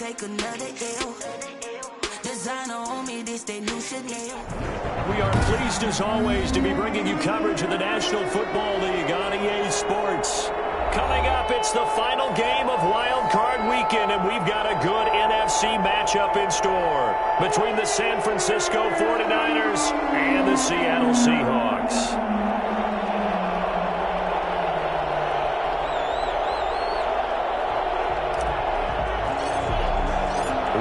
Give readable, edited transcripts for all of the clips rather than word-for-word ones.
take another L. Designer on me, this they new Chanel. We are pleased as always to be bringing you coverage of the National Football League on EA Sports. Coming up, it's the final game of Wild Card Weekend, and we've got a good NFC matchup in store between the San Francisco 49ers and the Seattle Seahawks.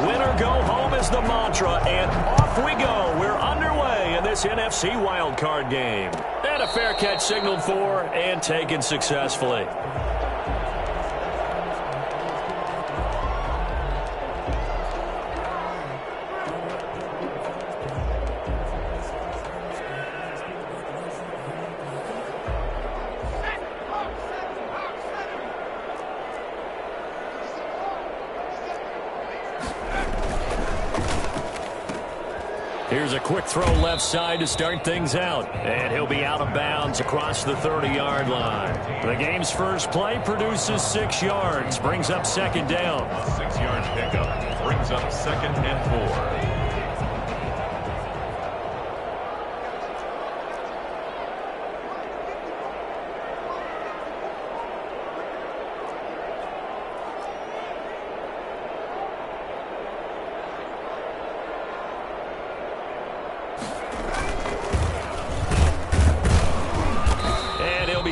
Win or go home is the mantra, and off we go. We're underway in this NFC wildcard game. And a fair catch signaled for and taken successfully. Here's a quick throw left side to start things out. And he'll be out of bounds across the 30-yard line. The game's first play produces 6 yards. Brings up second down. 6-yard pickup. Brings up 2nd and 4.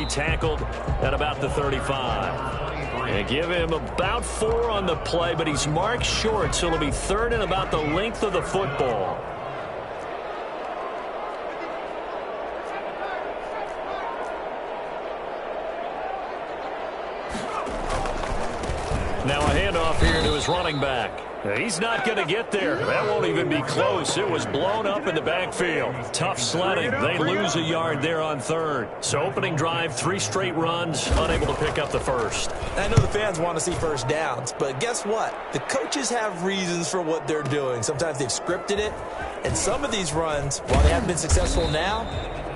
Tackled at about the 35. And give him about 4 on the play, but he's marked short, so it'll be 3rd and about the length of the football. Now a handoff here to his running back. He's not going to get there. That won't even be close. It was blown up in the backfield. Tough sledding. They lose a yard there on 3rd. So opening drive, 3 straight runs, unable to pick up the first. I know the fans want to see first downs, but guess what? The coaches have reasons for what they're doing. Sometimes they've scripted it, and some of these runs, while they haven't been successful now,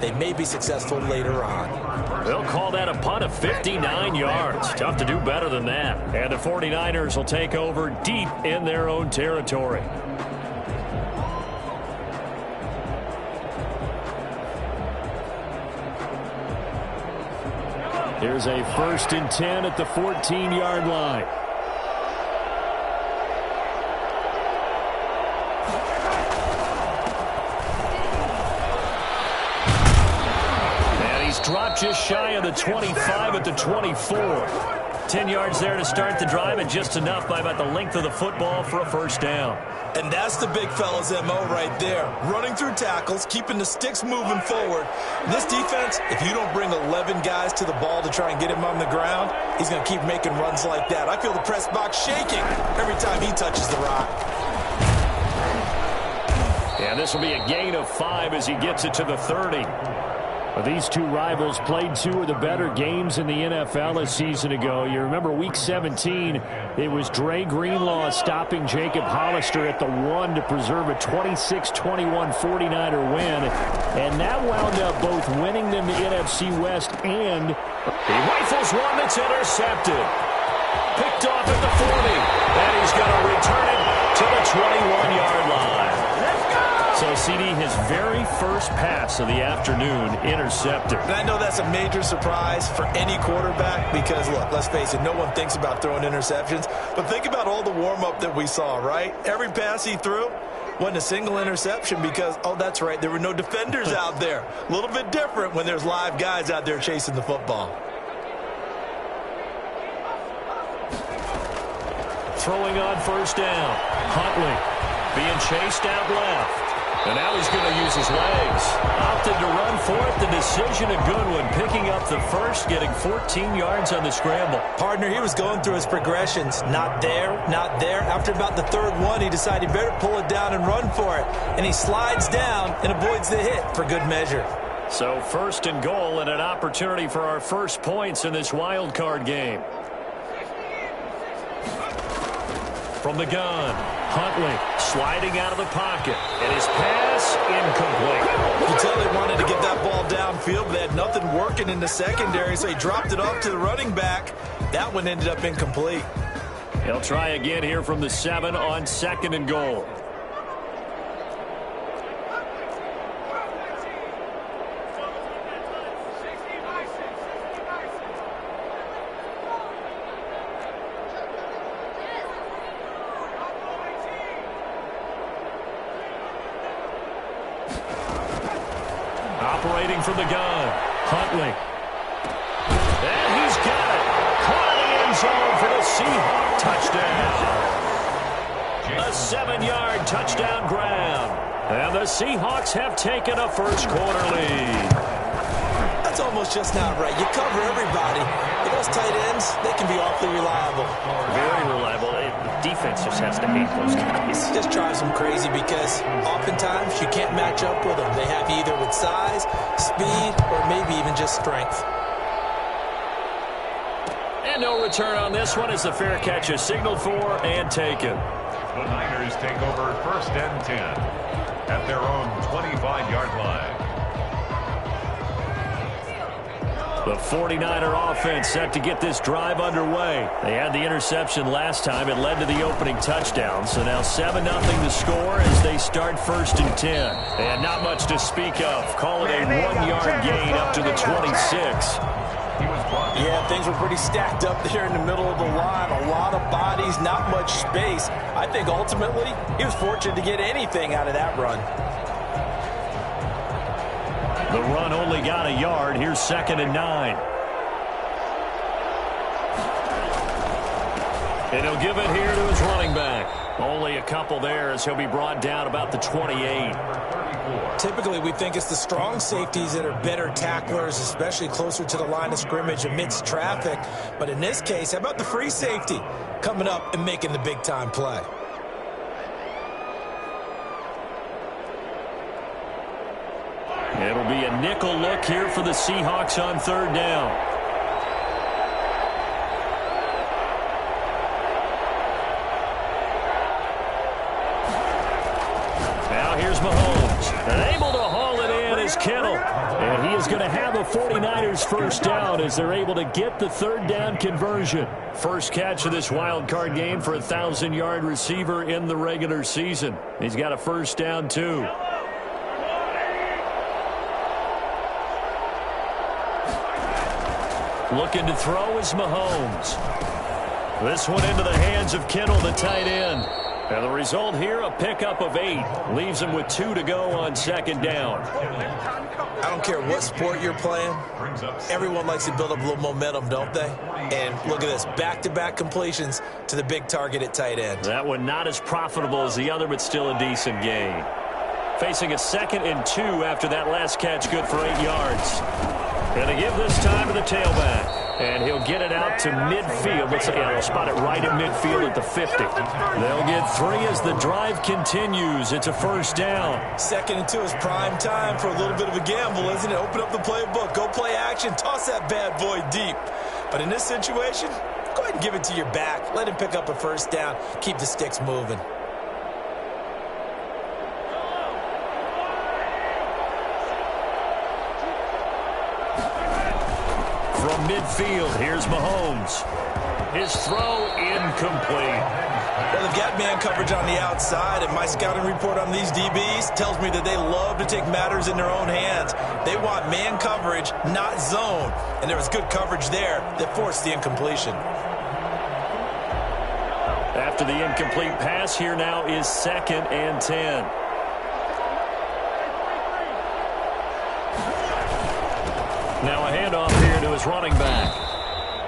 they may be successful later on. They'll call that a punt of 59 yards. Tough to do better than that. And the 49ers will take over deep in their own territory. Here's a 1st and 10 at the 14-yard line. Dropped just shy of the 25 at the 24. 10 yards there to start the drive, and just enough by about the length of the football for a first down. And that's the big fella's MO right there. Running through tackles, keeping the sticks moving forward. This defense, if you don't bring 11 guys to the ball to try and get him on the ground, he's going to keep making runs like that. I feel the press box shaking every time he touches the rock. And this will be a gain of 5 as he gets it to the 30. Well, these two rivals played 2 of the better games in the NFL a season ago. You remember Week 17, it was Dre Greenlaw stopping Jacob Hollister at the 1 to preserve a 26-21 49er win. And that wound up both winning them the NFC West, and he rifles one that's intercepted. Picked off at the 40, and he's going to return it to the 21-yard line. So, CD, his very first pass of the afternoon intercepted. And I know that's a major surprise for any quarterback because, look, let's face it, no one thinks about throwing interceptions. But think about all the warm-up that we saw, right? Every pass he threw wasn't a single interception because, oh, that's right, there were no defenders out there. A little bit different when there's live guys out there chasing the football. Throwing on first down. Huntley being chased out left. And now he's going to use his legs. Opted to run for it. The decision a good one. Picking up the first, getting 14 yards on the scramble. Partner, he was going through his progressions. Not there, not there. After about the 3rd one, he decided he better pull it down and run for it. And he slides down and avoids the hit for good measure. So 1st and goal and an opportunity for our first points in this wild card game. From the gun, Huntley sliding out of the pocket, and his pass incomplete. You can tell they wanted to get that ball downfield, but they had nothing working in the secondary, so he dropped it off to the running back. That one ended up incomplete. He'll try again here from the 7 on 2nd and goal. Operating from the gun, Huntley. And he's got it. Caught in the end zone for the Seahawks touchdown. A 7-yard touchdown grab. And the Seahawks have taken a first-quarter lead. That's almost just not right. You cover everybody. But those tight ends, they can be awfully reliable. Very reliable. The defense just has to hate those guys. It just drives them crazy because oftentimes you can't match up with them. They have you either with size, speed, or maybe even just strength. And no return on this one as the fair catch is signaled for and taken. The Niners take over 1st and 10 at their own 25-yard line. The 49er offense set to get this drive underway. They had the interception last time. It led to the opening touchdown. So now 7-0 to score as they start 1st and 10. And not much to speak of. Call it a 1-yard gain up to the 26. Yeah, things were pretty stacked up there in the middle of the line. A lot of bodies, not much space. I think ultimately he was fortunate to get anything out of that run. The run only got a yard. Here's 2nd and 9. And he'll give it here to his running back. Only a couple there as he'll be brought down about the 28. Typically, we think it's the strong safeties that are better tacklers, especially closer to the line of scrimmage amidst traffic. But in this case, how about the free safety coming up and making the big-time play? It'll be a nickel look here for the Seahawks on 3rd down. Now here's Mahomes. And able to haul it in is Kittle. And he is going to have a 49ers first down as they're able to get the 3rd down conversion. First catch of this wild card game for a 1,000-yard receiver in the regular season. He's got a first down, too. Looking to throw is Mahomes. This one into the hands of Kittle, the tight end. And the result here, a pickup of 8. Leaves him with 2 to go on 2nd down. I don't care what sport you're playing. Everyone likes to build up a little momentum, don't they? And look at this, back-to-back completions to the big target at tight end. That one not as profitable as the other, but still a decent gain. Facing a 2nd and 2 after that last catch, good for 8 yards. Going to give this time to the tailback. And he'll get it out to midfield. Looks like he'll spot it right at midfield at the 50. They'll get 3 as the drive continues. It's a first down. 2nd and 2 is prime time for a little bit of a gamble, isn't it? Open up the playbook, go play action, toss that bad boy deep. But in this situation, go ahead and give it to your back. Let him pick up a first down. Keep the sticks moving. From midfield, here's Mahomes. His throw incomplete. Well, they've got man coverage on the outside, and my scouting report on these DBs tells me that they love to take matters in their own hands. They want man coverage, not zone. And there was good coverage there that forced the incompletion. After the incomplete pass, here now is 2nd and 10. Now a handoff here to his running back.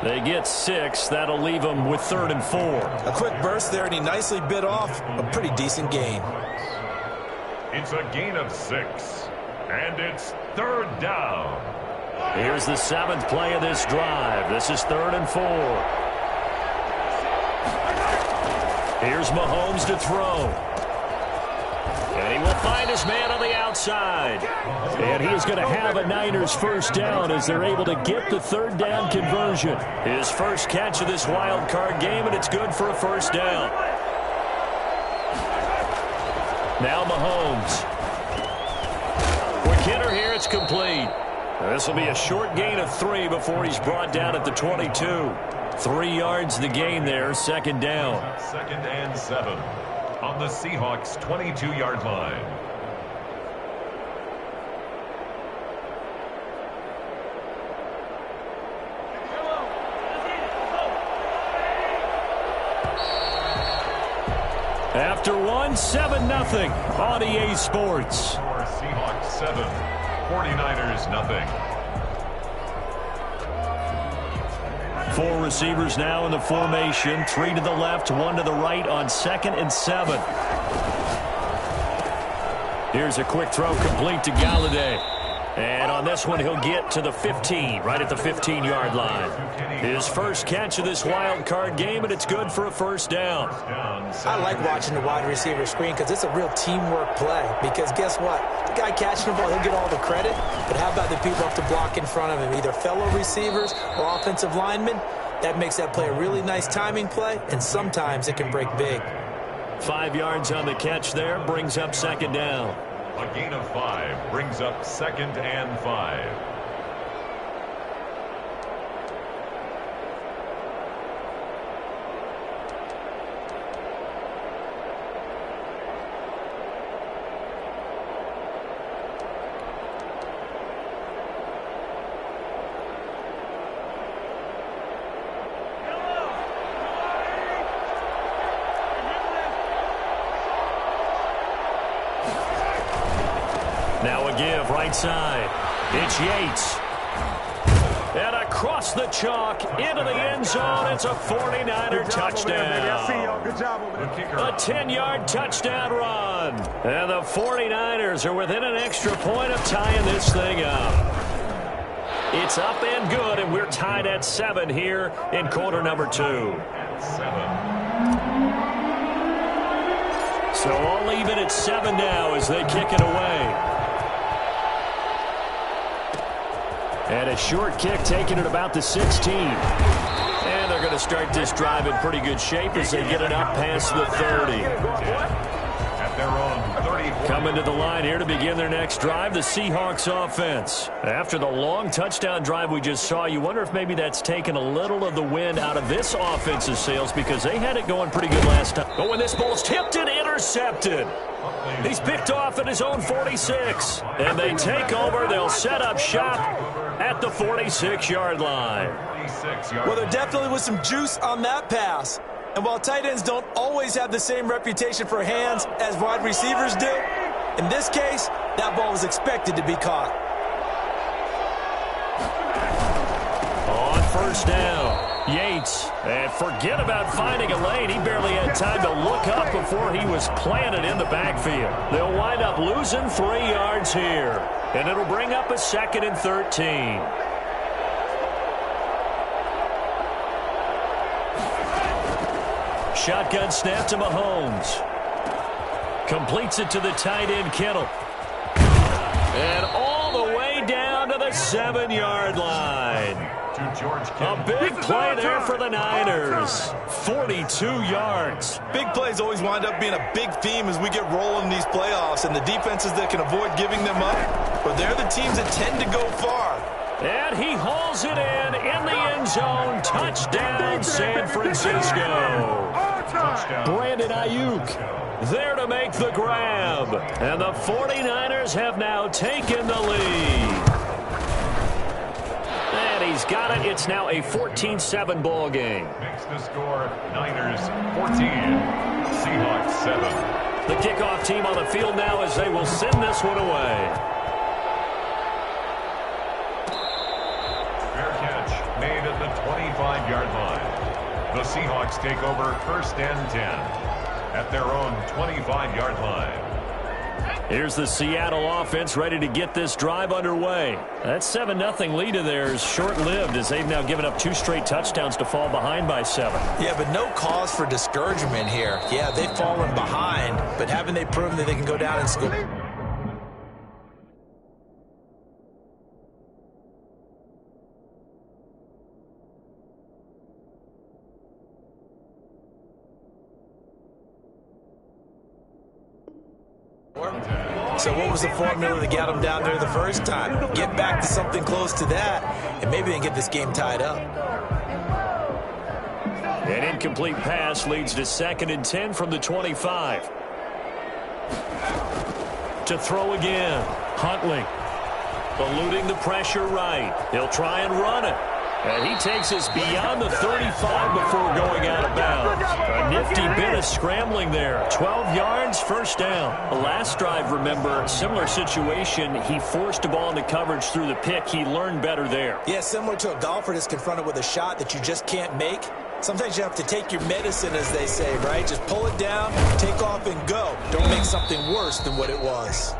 They get 6. That'll leave them with 3rd and 4. A quick burst there, and he nicely bit off a pretty decent gain. It's a gain of 6, and it's 3rd down. Here's the 7th play of this drive. This is 3rd and 4. Here's Mahomes to throw. And he will find his man on the outside. And he is going to have a Niners first down as they're able to get the 3rd down conversion. His first catch of this wild card game, and it's good for a first down. Now Mahomes. With Kidder here, it's complete. This will be a short gain of 3 before he's brought down at the 22. 3 yards the gain there, second down. 2nd and 7 on the Seahawks 22-yard line. After 7-0 on EA Sports. Seahawks 7, 49ers nothing. 4 receivers now in the formation. 3 to the left, 1 to the right on 2nd and 7. Here's a quick throw complete to Galladay. And on this one, he'll get to the 15, right at the 15-yard line. His first catch of this wild card game, and it's good for a first down. I like watching the wide receiver screen because it's a real teamwork play. Because guess what? The guy catching the ball, he'll get all the credit. But how about the people up to block in front of him, either fellow receivers or offensive linemen? That makes that play a really nice timing play, and sometimes it can break big. 5 yards on the catch there, brings up second down. A gain of 5 brings up 2nd and 5. Now a give right side. It's Yates. And across the chalk into the end zone. It's a 49er touchdown. A 10-yard touchdown run. And the 49ers are within an extra point of tying this thing up. It's up and good, and we're tied at 7 here in quarter number 2. 7. So all even at 7 now as they kick it away. And a short kick taken at about the 16. And they're going to start this drive in pretty good shape as they get it up past the 30. At their own 34. Coming to the line here to begin their next drive, the Seahawks offense. After the long touchdown drive we just saw, you wonder if maybe that's taken a little of the wind out of this offense's sails because they had it going pretty good last time. But when this ball's tipped and intercepted, he's picked off at his own 46. And they take over. They'll set up shop at the 46-yard line. Well, there definitely was some juice on that pass. And while tight ends don't always have the same reputation for hands as wide receivers do, in this case, that ball was expected to be caught. On first down, Yates. And forget about finding a lane. He barely had time to look up before he was planted in the backfield. They'll wind up losing 3 yards here. And it'll bring up a 2nd and 13. Shotgun snap to Mahomes. Completes it to the tight end, Kittle. And all the way down to the 7-yard line. A big play there for the Niners. 42 yards. Big plays always wind up being a big theme as we get rolling in these playoffs, and the defenses that can avoid giving them up, but they're the teams that tend to go far. And he hauls it in the end zone. Touchdown, San Francisco. Brandon Ayuk there to make the grab. And the 49ers have now taken the lead. And he's got it. It's now a 14-7 ball game. Makes the score Niners 14, Seahawks 7. The kickoff team on the field now as they will send this one away. Fair catch made at the 25-yard line. The Seahawks take over 1st and 10 at their own 25-yard line. Here's the Seattle offense ready to get this drive underway. That 7-0 lead of theirs short-lived as they've now given up 2 straight touchdowns to fall behind by 7. Yeah, but no cause for discouragement here. Yeah, they've fallen behind, but haven't they proven that they can go down and score? So what was the formula that got them down there the first time? Get back to something close to that, and maybe they can get this game tied up. An incomplete pass leads to 2nd and 10 from the 25. To throw again. Huntley. Eluding the pressure right. He'll try and run it. And he takes us beyond the 35 before going out of bounds. A nifty bit of scrambling there. 12 yards, first down. The last drive, remember, similar situation. He forced a ball into coverage through the pick. He learned better there. Yeah, similar to a golfer that's confronted with a shot that you just can't make. Sometimes you have to take your medicine, as they say, right? Just pull it down, take off, and go. Don't make something worse than what it was.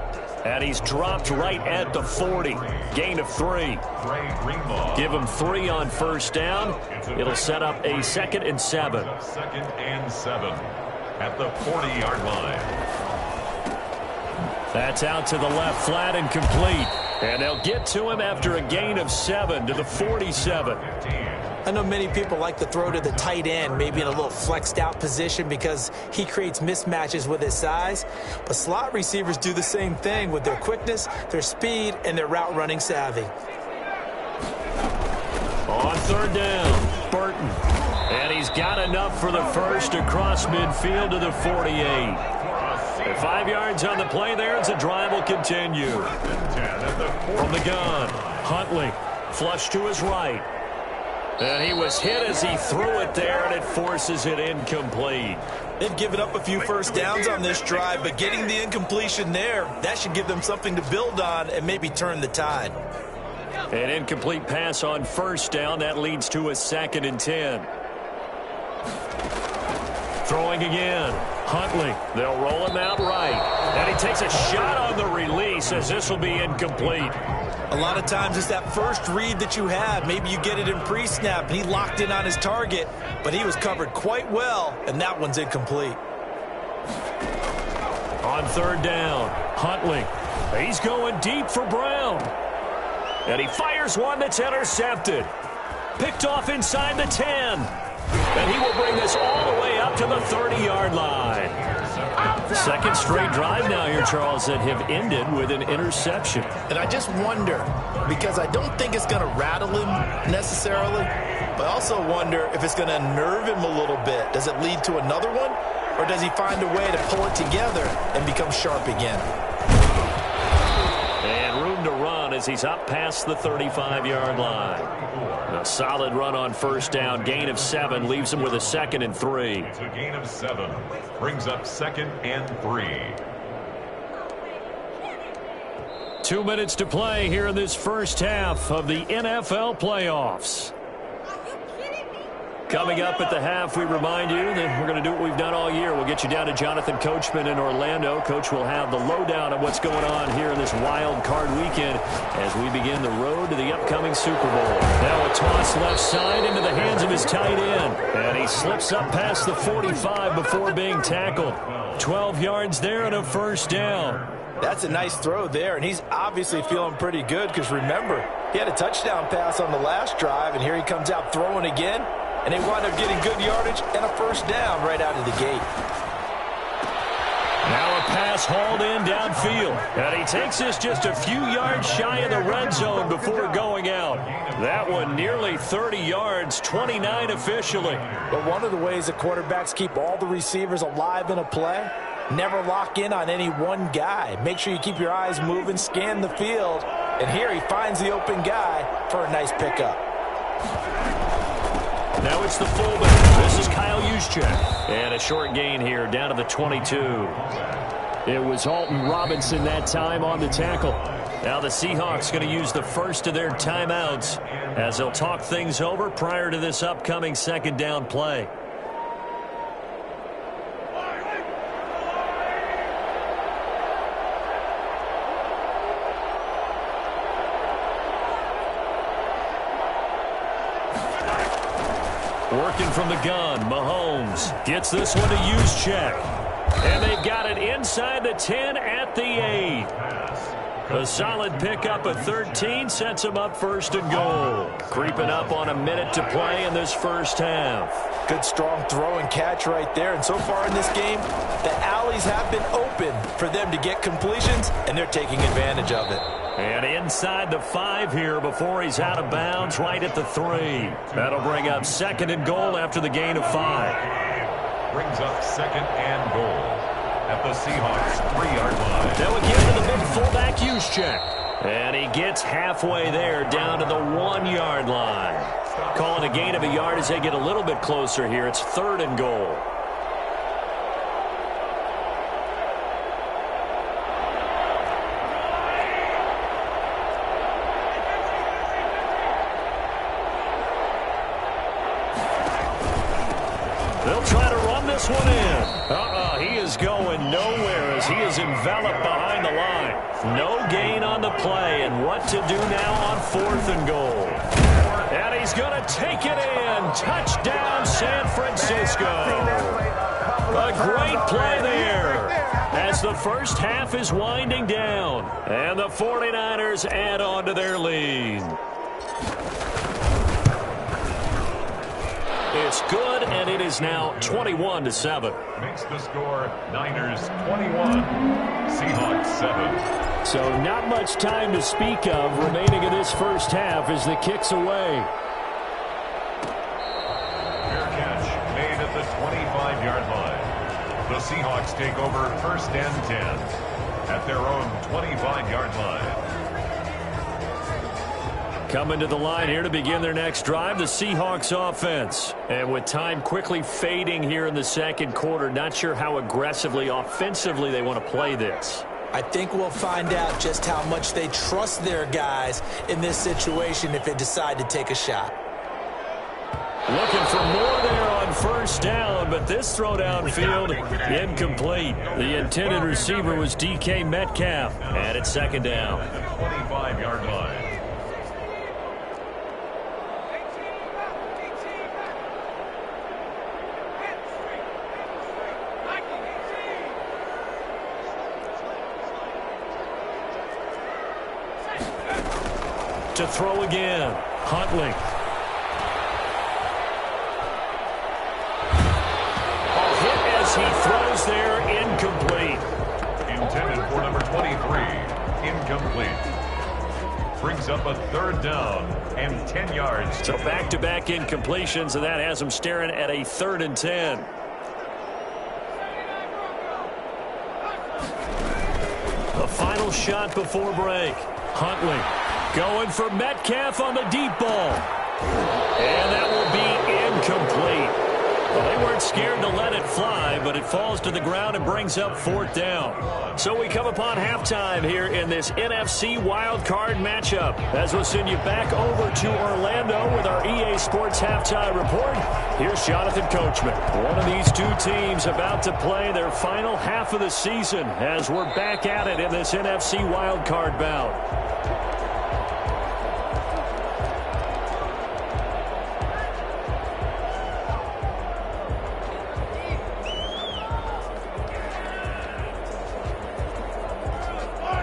And he's dropped right at the 40. Gain of 3. Give him 3 on first down. It'll set up a 2nd and 7. 2nd and 7 at the 40-yard line. That's out to the left, flat and complete. And they'll get to him after a gain of 7 to the 47. I know many people like to throw to the tight end, maybe in a little flexed out position because he creates mismatches with his size. But slot receivers do the same thing with their quickness, their speed, and their route running savvy. On 3rd down, Burton. And he's got enough for the first across midfield to the 48. And 5 yards on the play there as the drive will continue. From the gun, Huntley, flush to his right. And he was hit as he threw it there, and it forces it incomplete. They've given up a few first downs on this drive, but getting the incompletion there, that should give them something to build on and maybe turn the tide. An incomplete pass on first down. That leads to a 2nd and 10. Throwing again. Huntley. They'll roll him out right. And he takes a shot on the release as this will be incomplete. A lot of times it's that first read that you have. Maybe you get it in pre-snap, and he locked in on his target, but he was covered quite well, and that one's incomplete. On 3rd down, Huntley. He's going deep for Brown. And he fires one that's intercepted. Picked off inside the 10. And he will bring this all the way up to the 30-yard line. 2nd straight drive now here, Charles, that have ended with an interception. And I just wonder, because I don't think it's going to rattle him necessarily, but I also wonder if it's going to unnerve him a little bit. Does it lead to another one, or does he find a way to pull it together and become sharp again? And room to run as he's up past the 35-yard line. A solid run on first down. Gain of 7 leaves him with a 2nd and 3. It's a gain of 7. Brings up 2nd and 3. 2 minutes to play here in this first half of the NFL playoffs. Coming up at the half, we remind you that we're going to do what we've done all year. We'll get you down to Jonathan Coachman in Orlando. Coach will have the lowdown of what's going on here in this wild card weekend as we begin the road to the upcoming Super Bowl. Now a toss left side into the hands of his tight end. And he slips up past the 45 before being tackled. 12 yards there and a first down. That's a nice throw there, and he's obviously feeling pretty good because, remember, he had a touchdown pass on the last drive, and here he comes out throwing again. And they wind up getting good yardage and a first down right out of the gate. Now a pass hauled in downfield. And he takes this just a few yards shy of the red zone before going out. That one nearly 30 yards, 29 officially. But one of the ways the quarterbacks keep all the receivers alive in a play, never lock in on any one guy. Make sure you keep your eyes moving, scan the field. And here he finds the open guy for a nice pickup. Now it's the fullback. This is Kyle Juszczyk. And a short gain here down to the 22. It was Alton Robinson that time on the tackle. Now the Seahawks going to use the first of their timeouts as they'll talk things over prior to this upcoming 2nd down play. Working from the gun, Mahomes gets this one to Juszczyk. And they've got it inside the 10 at the 8. A solid pickup of 13 sets him up 1st and goal. Creeping up on a minute to play in this first half. Good strong throw and catch right there. And so far in this game, the alleys have been open for them to get completions, and they're taking advantage of it. And inside the 5 here before he's out of bounds right at the 3. That'll bring up 2nd and goal after the gain of 5. Brings up 2nd and goal at the Seahawks 3-yard line. They'll again to the big fullback Juszczyk. And he gets halfway there down to the 1-yard line. Calling a gain of a yard as they get a little bit closer here. It's 3rd and goal. They'll try to run this one in. He is going nowhere as he is enveloped behind the line. No gain on the play, and what to do now on 4th and goal. And he's going to take it in. Touchdown, San Francisco. A great play there as the first half is winding down. And the 49ers add on to their lead. It's good, and it is now 21-7. Makes the score Niners 21, Seahawks 7. So not much time to speak of remaining in this first half as the kick's away. Fair catch made at the 25-yard line. The Seahawks take over 1st and 10 at their own 25-yard line. Coming to the line here to begin their next drive, the Seahawks offense. And with time quickly fading here in the second quarter, not sure how aggressively, offensively they want to play this. I think we'll find out just how much they trust their guys in this situation if they decide to take a shot. Looking for more there on 1st down, but this throw downfield incomplete. The intended receiver was DK Metcalf, and it's 2nd down. 25-yard line. To throw again, Huntley. A hit as he throws there, incomplete. Intended for number 23, incomplete. Brings up a 3rd down and 10 yards. So back-to-back incompletions, and that has him staring at a 3rd and 10. The final shot before break. Huntley. Going for Metcalf on the deep ball. And that will be incomplete. Well, they weren't scared to let it fly, but it falls to the ground and brings up 4th down. So we come upon halftime here in this NFC wildcard matchup. As we'll send you back over to Orlando with our EA Sports Halftime Report. Here's Jonathan Coachman. One of these two teams about to play their final half of the season as we're back at it in this NFC wildcard bout.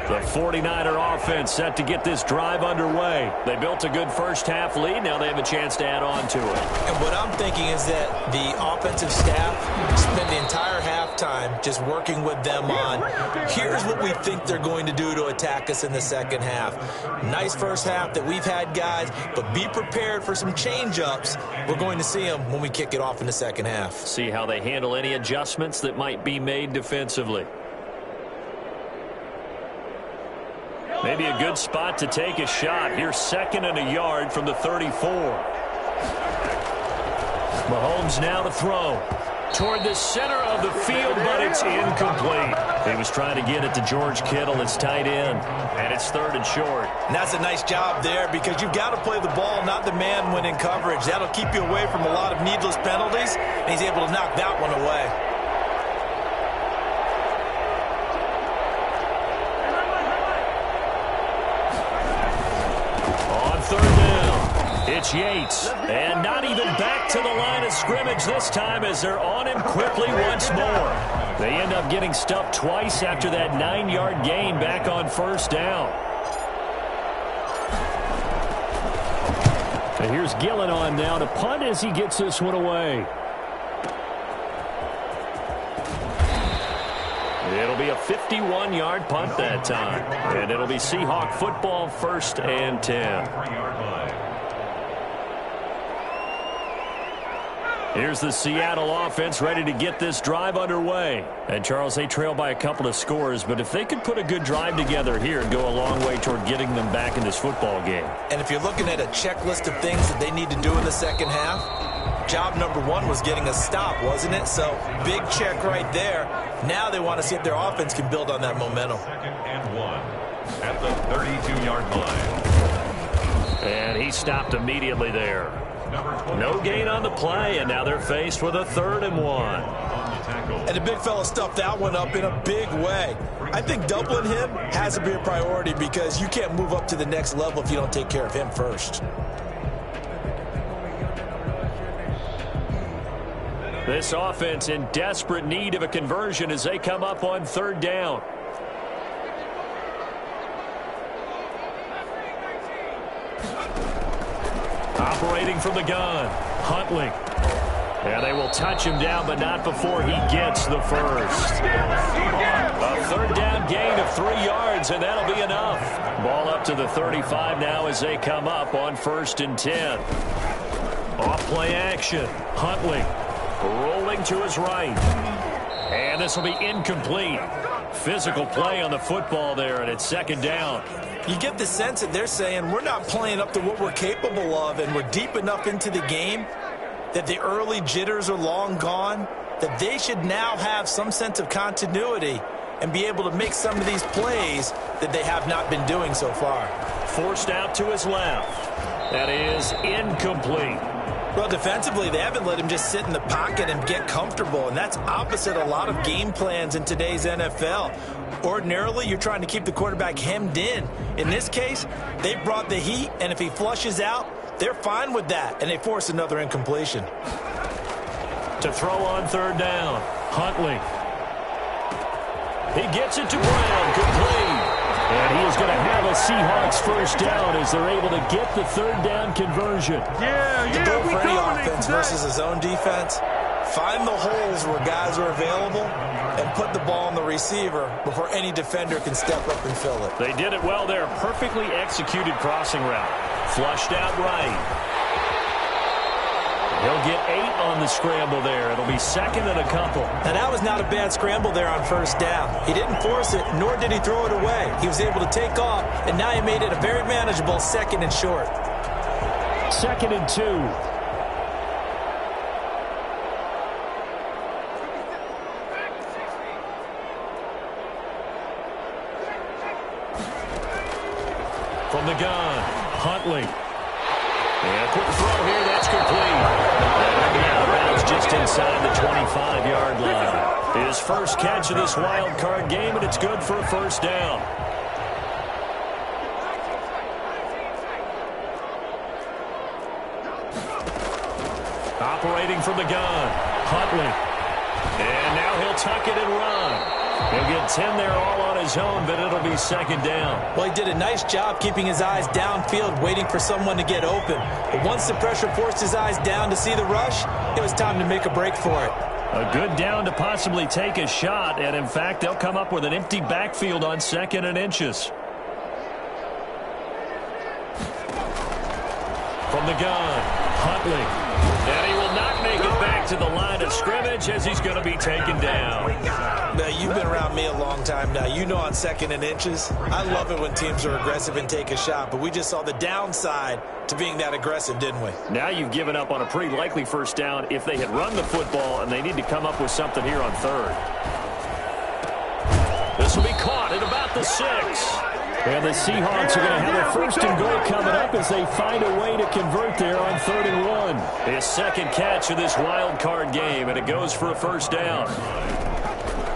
The 49er offense set to get this drive underway. They built a good first half lead. Now they have a chance to add on to it. And what I'm thinking is that the offensive staff spent the entire halftime just working with them on, here's what we think they're going to do to attack us in the second half. Nice first half that we've had, guys, but be prepared for some change-ups. We're going to see them when we kick it off in the second half. See how they handle any adjustments that might be made defensively. Maybe a good spot to take a shot. Here's 2nd and a yard from the 34. Mahomes now to throw. Toward the center of the field, but it's incomplete. He was trying to get it to George Kittle. It's tight end, and it's 3rd and short. And that's a nice job there because you've got to play the ball, not the man when in coverage. That'll keep you away from a lot of needless penalties, and he's able to knock that one away. It's Yates, and not even back to the line of scrimmage this time as they're on him quickly once more. They end up getting stuffed twice after that 9-yard gain back on 1st down. And here's Gillen on now to punt as he gets this one away. It'll be a 51-yard punt that time. And it'll be Seahawk football, 1st and 10. Here's the Seattle offense ready to get this drive underway. And, Charles, they trail by a couple of scores, but if they could put a good drive together here, it'd go a long way toward getting them back in this football game. And if you're looking at a checklist of things that they need to do in the second half, job number one was getting a stop, wasn't it? So, big check right there. Now they want to see if their offense can build on that momentum. 2nd and 1 at the 32-yard line. And he stopped immediately there. No gain on the play, and now they're faced with a 3rd and 1. And the big fella stuffed that one up in a big way. I think doubling him has to be a priority because you can't move up to the next level if you don't take care of him first. This offense in desperate need of a conversion as they come up on 3rd down. Operating from the gun, Huntley. And they will touch him down, but not before he gets the first. A 3rd down gain of 3 yards, and that'll be enough. Ball up to the 35 now as they come up on 1st and 10. Off play action, Huntley rolling to his right. And this will be incomplete. Physical play on the football there, and it's 2nd down. You get the sense that they're saying we're not playing up to what we're capable of, and we're deep enough into the game that the early jitters are long gone, that they should now have some sense of continuity and be able to make some of these plays that they have not been doing so far. Forced out to his left. That is incomplete. Well, defensively, they haven't let him just sit in the pocket and get comfortable, and that's opposite a lot of game plans in today's NFL. Ordinarily, you're trying to keep the quarterback hemmed in. In this case, they brought the heat, and if he flushes out, they're fine with that, and they force another incompletion. To throw on 3rd down, Huntley. He gets it to Brown, complete. And he is going to have a Seahawks 1st down as they're able to get the 3rd down conversion. The goal for any offense versus his own defense, find the holes where guys are available and put the ball on the receiver before any defender can step up and fill it. They did it well there. Perfectly executed crossing route. Flushed out right. He'll get 8 on the scramble there. It'll be 2nd and a couple. Now, that was not a bad scramble there on 1st down. He didn't force it, nor did he throw it away. He was able to take off, and now he made it a very manageable 2nd and short. 2nd and 2. From the gun, Huntley. And a quick throw here, that's complete. Out of bounds just inside the 25-yard line. His first catch of this wild card game, and it's good for a 1st down. Operating from the gun, Huntley. And now he'll tuck it and run. He'll get 10 there all on his own, but it'll be 2nd down. Well, he did a nice job keeping his eyes downfield, waiting for someone to get open. But once the pressure forced his eyes down to see the rush, it was time to make a break for it. A good down to possibly take a shot, and in fact, they'll come up with an empty backfield on 2nd and inches. From the gun, Huntley. And he will not make it back to the line of scrimmage as he's going to be taken down. Now, you've been around me a long time now. You know on 2nd and inches, I love it when teams are aggressive and take a shot, but we just saw the downside to being that aggressive, didn't we? Now you've given up on a pretty likely 1st down if they had run the football, and they need to come up with something here on 3rd. This will be caught at about the 6. And the Seahawks are going to have a 1st and goal coming up as they find a way to convert there on 3rd and 1. His 2nd catch of this wild card game, and it goes for a 1st down.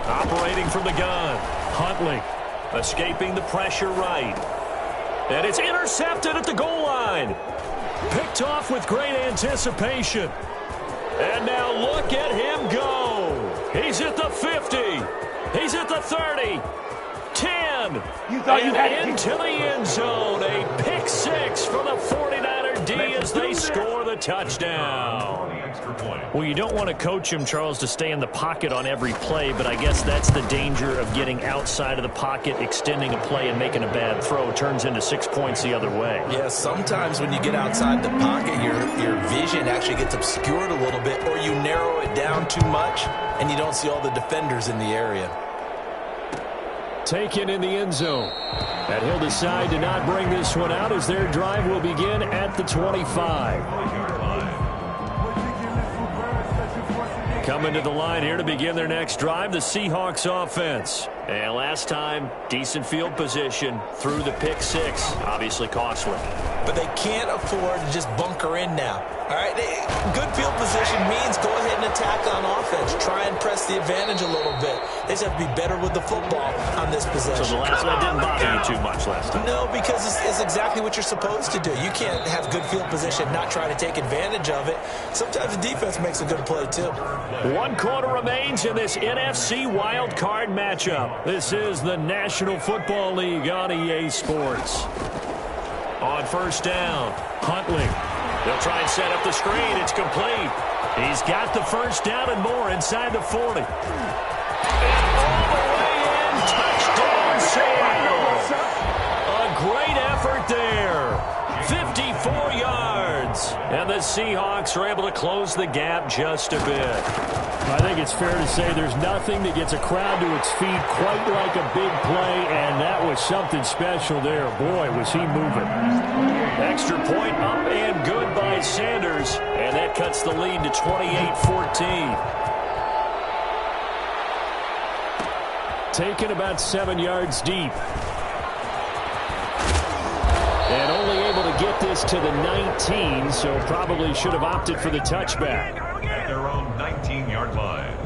Operating from the gun, Huntley, escaping the pressure right. And it's intercepted at the goal line. Picked off with great anticipation. And now look at him go. He's at the 50. He's at the 30. 10. run. And into the end zone. A pick six for the 49er D as they score the touchdown. Well, you don't want to coach him, Charles, to stay in the pocket on every play, but I guess that's the danger of getting outside of the pocket, extending a play, and making a bad throw. It turns into 6 points the other way. Yeah, sometimes when you get outside the pocket, your vision actually gets obscured a little bit, or you narrow it down too much, and you don't see all the defenders in the area. Taken in the end zone. And he'll decide to not bring this one out as their drive will begin at the 25. Coming to the line here to begin their next drive, the Seahawks offense. And last time, decent field position through the pick six. Obviously costly. But they can't afford to just bunker in now. All right, good field position means go ahead and attack on offense. Try and press the advantage a little bit. They just have to be better with the football on this possession. So the last one didn't bother you too much last time? No, because it's exactly what you're supposed to do. You can't have good field position, not try to take advantage of it. Sometimes the defense makes a good play, too. 1 quarter remains in this NFC wild card matchup. This is the National Football League on EA Sports. On first down, Huntley. They'll try and set up the screen. It's complete. He's got the first down and more inside the 40. And all the way in, touchdown Seahawks. A great effort there. 54 yards. And the Seahawks are able to close the gap just a bit. I think it's fair to say there's nothing that gets a crowd to its feet quite like a big play, and that was something special there. Boy, was he moving. Extra point up and good by Sanders, and that cuts the lead to 28-14. Taken about 7 yards deep. And only able to get this to the 19, so probably should have opted for the touchback. At their own 19-yard line.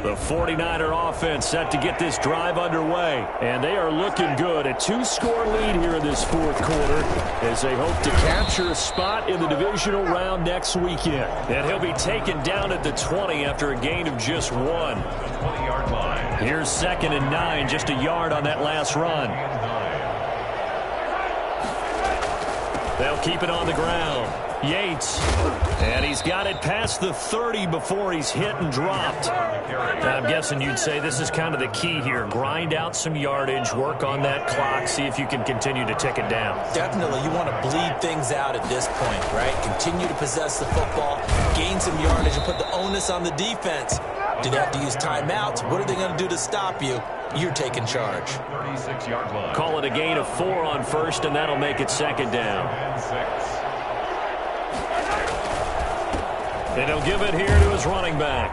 The 49er offense set to get this drive underway, and they are looking good. A 2-score lead here in this fourth quarter as they hope to capture a spot in the divisional round next weekend. And he'll be taken down at the 20 after a gain of just 1. 20-yard line. Here's 2nd and 9, just a yard on that last run. They'll keep it on the ground. Yates, and he's got it past the 30 before he's hit and dropped. I'm guessing you'd say this is kind of the key here. Grind out some yardage, work on that clock, see if you can continue to tick it down. Definitely, you want to bleed things out at this point, right? Continue to possess the football, gain some yardage, and put the onus on the defense. Do they have to use timeouts? What are they going to do to stop you? You're taking charge. 36-yard line. Call it a gain of 4 on first, and that'll make it 2nd down. And 6. And he'll give it here to his running back.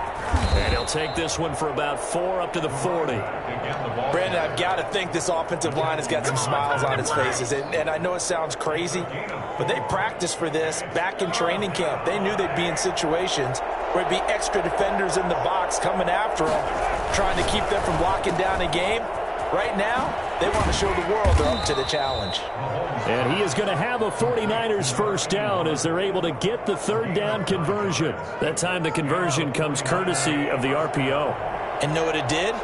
And he'll take this one for about 4 up to the 40. Brandon, I've got to think this offensive line has got some smiles on its faces. And I know it sounds crazy, but they practiced for this back in training camp. They knew they'd be in situations where it'd be extra defenders in the box coming after them, trying to keep them from locking down a game. Right now, they want to show the world they're up to the challenge. And he is going to have a 49ers first down as they're able to get the 3rd down conversion. That time the conversion comes courtesy of the RPO. And know what it did?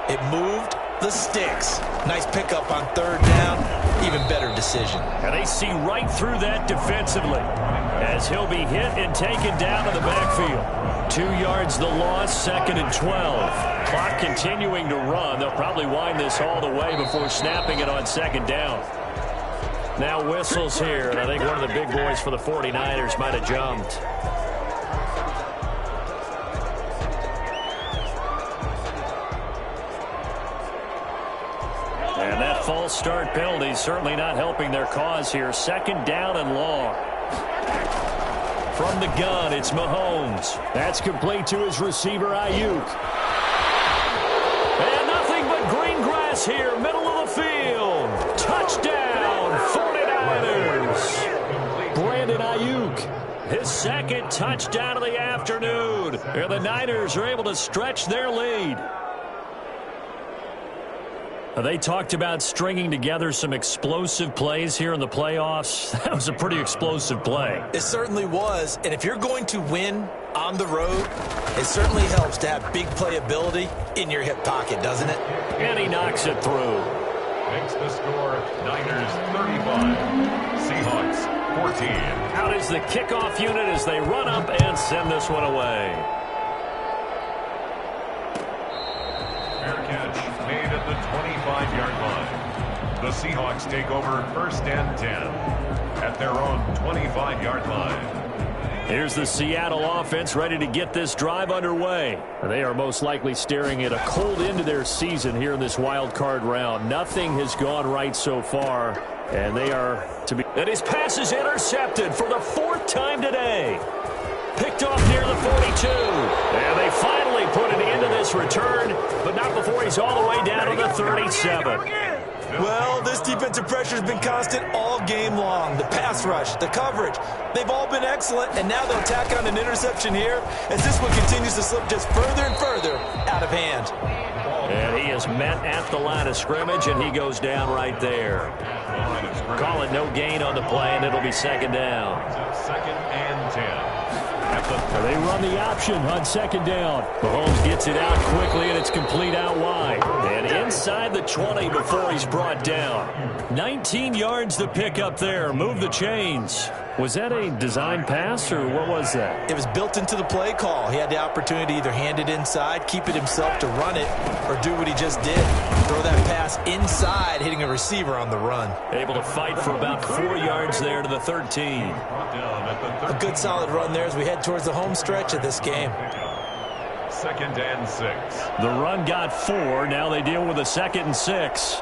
It moved the sticks. Nice pickup on 3rd down. Even better decision. And they see right through that defensively as he'll be hit and taken down in the backfield. 2 yards the loss, 2nd and 12. Clock continuing to run. They'll probably wind this all the way before snapping it on 2nd down. Now whistles here, and I think one of the big boys for the 49ers might have jumped. And that false start penalty certainly not helping their cause here. 2nd down and long. From the gun, it's Mahomes. That's complete to his receiver, Ayuk. And nothing but green grass here, middle of the field. Touchdown, 49ers. Brandon Ayuk, his 2nd touchdown of the afternoon. And the Niners are able to stretch their lead. They talked about stringing together some explosive plays here in the playoffs. That was a pretty explosive play. It certainly was. And if you're going to win on the road, it certainly helps to have big playability in your hip pocket, doesn't it? And he knocks it through. Makes the score Niners 35, Seahawks 14. Out is the kickoff unit as they run up and send this one away. Fair catch made at the 25-yard line. The Seahawks take over first and 10 at their own 25-yard line. Here's the Seattle offense ready to get this drive underway. They are most likely staring at a cold end to their season here in this wild card round. Nothing has gone right so far, and they are to be. And his pass is intercepted for the 4th time today. Picked off near the 42. And they finally put an end to this return, but not before he's all the way down to the 37. Well, this defensive pressure has been constant all game long. The pass rush, the coverage, they've all been excellent, and now they'll tack on an interception here as this one continues to slip just further and further out of hand. And he is met at the line of scrimmage, and he goes down right there. Call it no gain on the play, and it'll be second down. Second and 10. They run the option on second down. Mahomes gets it out quickly, and it's complete out wide. And inside the 20 before he's brought down. 19 yards to pick up there. Move the chains. Was that a design pass, or what was that? It was built into the play call. He had the opportunity to either hand it inside, keep it himself to run it, or do what he just did. Throw that pass inside, hitting a receiver on the run. Able to fight for about 4 yards there to the 13. A good solid run there as we head towards the home stretch of this game. Second and 6. The run got 4. Now they deal with a 2nd and 6.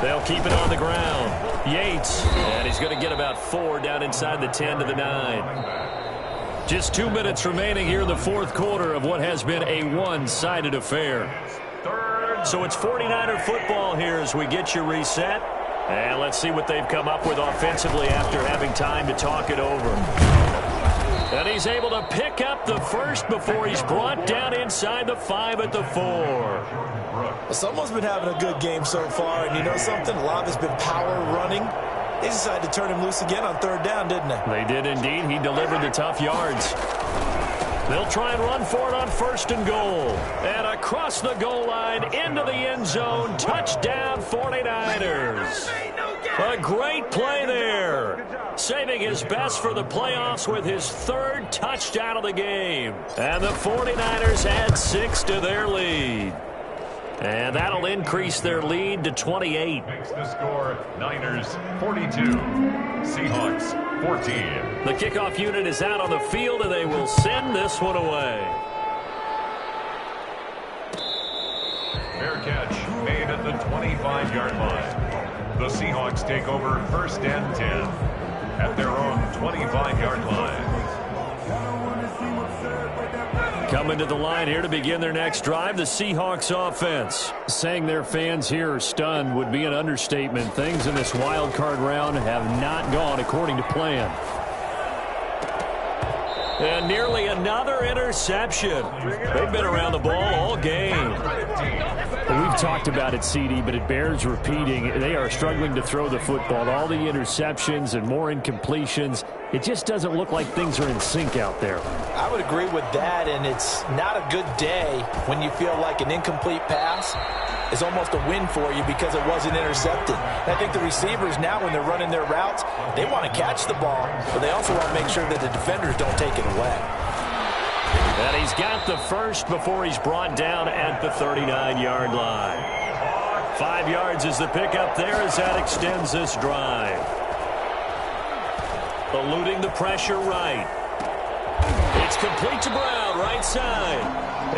They'll keep it on the ground. Yates, and he's going to get about 4 down inside the 10 to the 9. Just 2 minutes remaining here in the 4th quarter of what has been a one-sided affair. So it's 49er football here as we get you reset. And let's see what they've come up with offensively after having time to talk it over. And he's able to pick up the first before he's brought down inside the 5 at the 4. Well, someone's been having a good game so far, and you know something? A lot of it's been power running. They decided to turn him loose again on 3rd down, didn't they? They did indeed. He delivered the tough yards. They'll try and run for it on 1st and goal. And across the goal line into the end zone. Touchdown 49ers. A great play there. Saving his best for the playoffs with his 3rd touchdown of the game. And the 49ers add 6 to their lead. And that'll increase their lead to 28. Makes the score Niners 42, Seahawks 14. The kickoff unit is out on the field, and they will send this one away. Fair catch made at the 25-yard line. The Seahawks take over 1st and 10 at their own 25-yard line. Coming to the line here to begin their next drive, the Seahawks offense. Saying their fans here are stunned would be an understatement. Things in this wild card round have not gone according to plan. And nearly another interception. They've been around the ball all game. We've talked about it, CD, but it bears repeating. They are struggling to throw the football. All the interceptions and more incompletions. It just doesn't look like things are in sync out there. I would agree with that, and it's not a good day when you feel like an incomplete pass is almost a win for you because it wasn't intercepted. And I think the receivers now, when they're running their routes, they want to catch the ball, but they also want to make sure that the defenders don't take it away. And he's got the first before he's brought down at the 39-yard line. 5 yards is the pickup there as that extends this drive. Eluding the pressure right. It's complete to Brown, right side.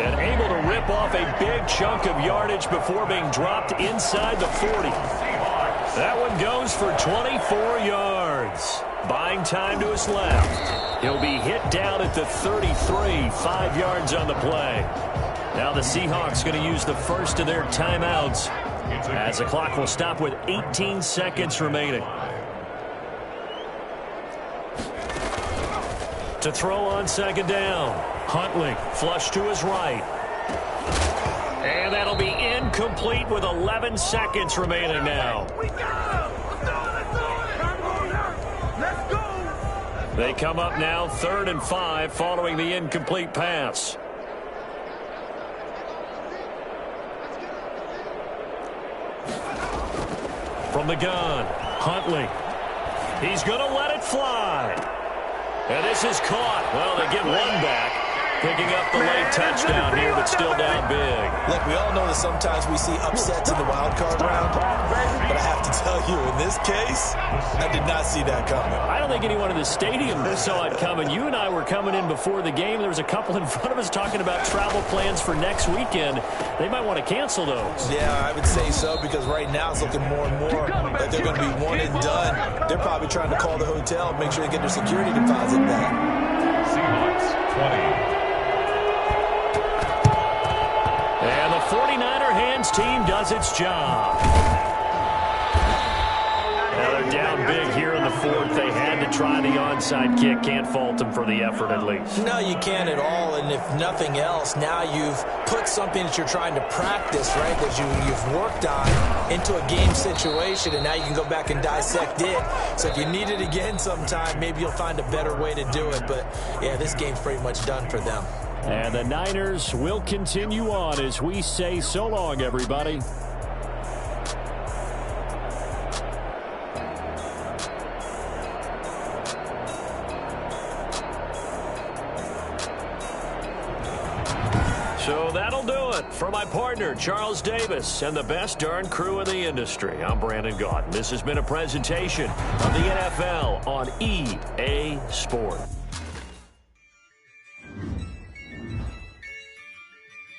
And able to rip off a big chunk of yardage before being dropped inside the 40. That one goes for 24 yards. Buying time to his left. He'll be hit down at the 33, 5 yards on the play. Now the Seahawks going to use the first of their timeouts as the clock will stop with 18 seconds remaining. To throw on second down. Huntley flush to his right. And that'll be incomplete with 11 seconds remaining now. They come up now 3rd and 5 following the incomplete pass. the gun, Huntley. He's going to let it fly. And this is caught. Well, they get one back. Picking up the late touchdown here, but still down big. Look, we all know that sometimes we see upsets in the wild card round, but I have to tell you, in this case, I did not see that coming. I don't think anyone in the stadium saw it coming. You and I were coming in before the game. There was a couple in front of us talking about travel plans for next weekend. They might want to cancel those. Yeah, I would say so, because right now it's looking more and more like they're going to be one and done. They're probably trying to call the hotel and make sure they get their security deposit back. Seahawks 20. And the 49er hands team does its job. Now they're down big here in the fourth. They had to try the onside kick. Can't fault them for the effort at least. No, you can't at all. And if nothing else, now you've put something that you're trying to practice, right, that you've worked on into a game situation, and now you can go back and dissect it. So if you need it again sometime, maybe you'll find a better way to do it. But, yeah, this game's pretty much done for them. And the Niners will continue on as we say so long, everybody. So that'll do it. For my partner, Charles Davis, and the best darn crew in the industry, I'm Brandon Gaudin. This has been a presentation of the NFL on EA Sports.